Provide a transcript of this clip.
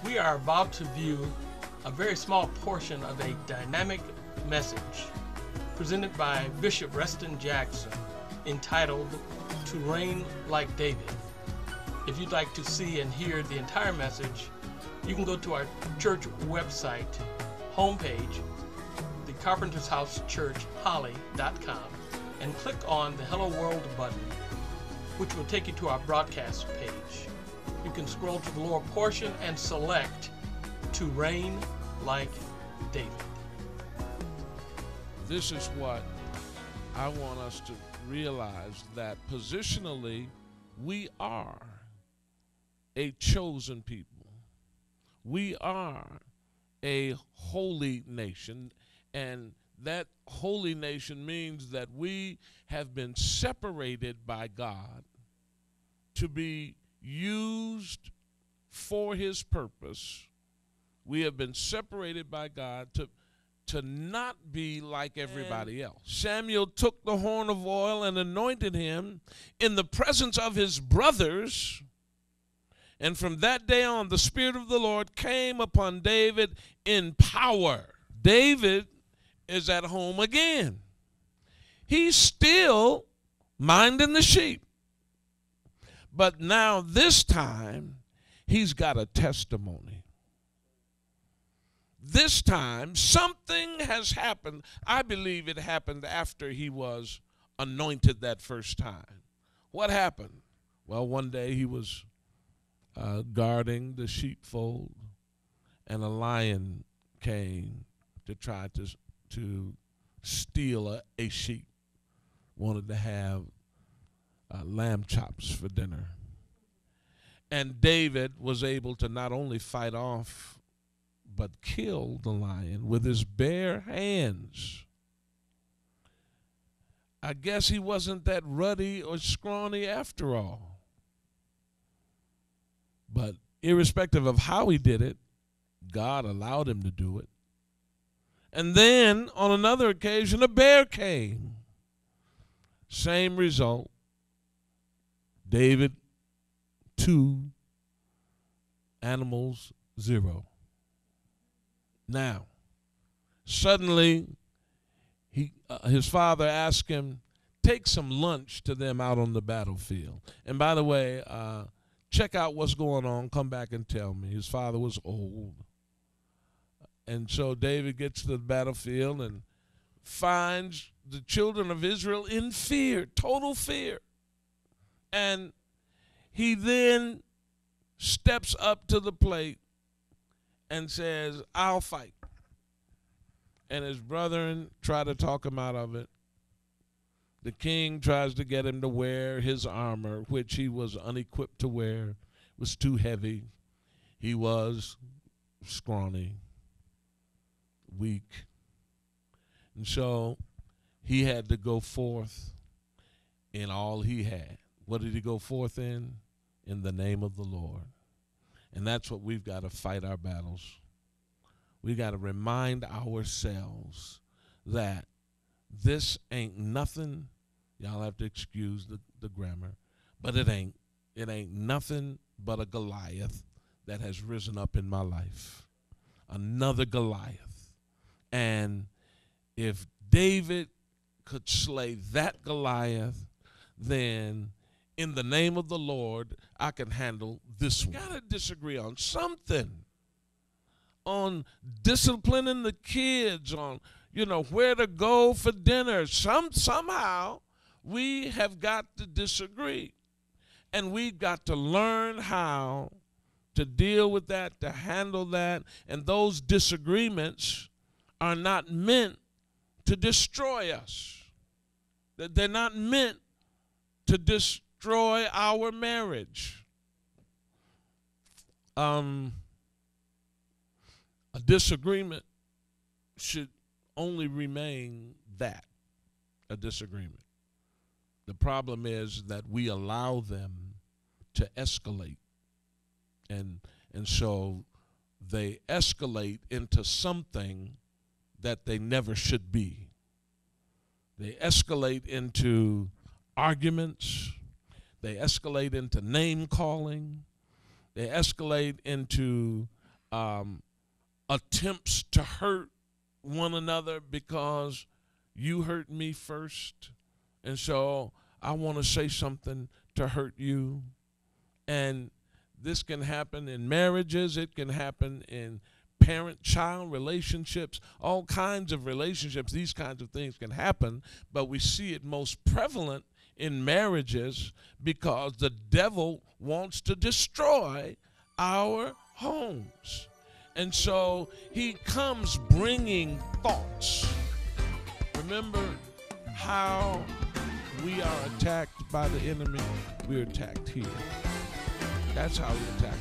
We are about to view a very small portion of a dynamic message presented by Bishop Reston Jackson entitled To Reign Like David. If you'd like to see and hear the entire message, you can go to our church website homepage, the Carpenter's House Church Holly.com, and click on the Hello World button, which will take you to our broadcast page. You can scroll to the lower portion and select To Reign Like David. This is what I want us to realize, that positionally we are a chosen people. We are a holy nation, and that holy nation means that we have been separated by God to be used for his purpose. We have been separated by God to not be like everybody else. Samuel took the horn of oil and anointed him in the presence of his brothers. And from that day on, the Spirit of the Lord came upon David in power. David is at home again. He's still minding the sheep. But now this time, he's got a testimony. This time, something has happened. I believe it happened after he was anointed that first time. What happened? Well, one day he was guarding the sheepfold, and a lion came to try to steal a sheep. Wanted to have lamb chops for dinner. And David was able to not only fight off, but kill the lion with his bare hands. I guess he wasn't that ruddy or scrawny after all. But irrespective of how he did it, God allowed him to do it. And then on another occasion, a bear came. Same result. David, 2, animals, 0. Now, suddenly, his father asked him, take some lunch to them out on the battlefield. And by the way, check out what's going on, come back and tell me. His father was old. And so David gets to the battlefield and finds the children of Israel in fear, total fear. And he then steps up to the plate and says, I'll fight. And his brethren try to talk him out of it. The king tries to get him to wear his armor, which he was unequipped to wear. It was too heavy. He was scrawny, weak. And so he had to go forth in all he had. What did he go forth in? In the name of the Lord. And that's what we've got to fight our battles. We got to remind ourselves that this ain't nothing. Y'all have to excuse the grammar, but it ain't nothing but a Goliath that has risen up in my life. Another Goliath. And if David could slay that Goliath, then in the name of the Lord, I can handle this one. We got to disagree on something. On disciplining the kids, on, where to go for dinner. Somehow we have got to disagree. And we've got to learn how to deal with that, to handle that. And those disagreements are not meant to destroy us. They're not meant to destroy our marriage. A disagreement should only remain that, a disagreement. The problem is that we allow them to escalate. And so they escalate into something that they never should be. They escalate into arguments. They escalate into name calling. They escalate into attempts to hurt one another because you hurt me first. And so I want to say something to hurt you. And this can happen in marriages. It can happen in parent-child relationships, all kinds of relationships. These kinds of things can happen, but we see it most prevalent in marriages because the devil wants to destroy our homes. And so he comes bringing thoughts. Remember how we are attacked by the enemy? We're attacked here. That's how we attack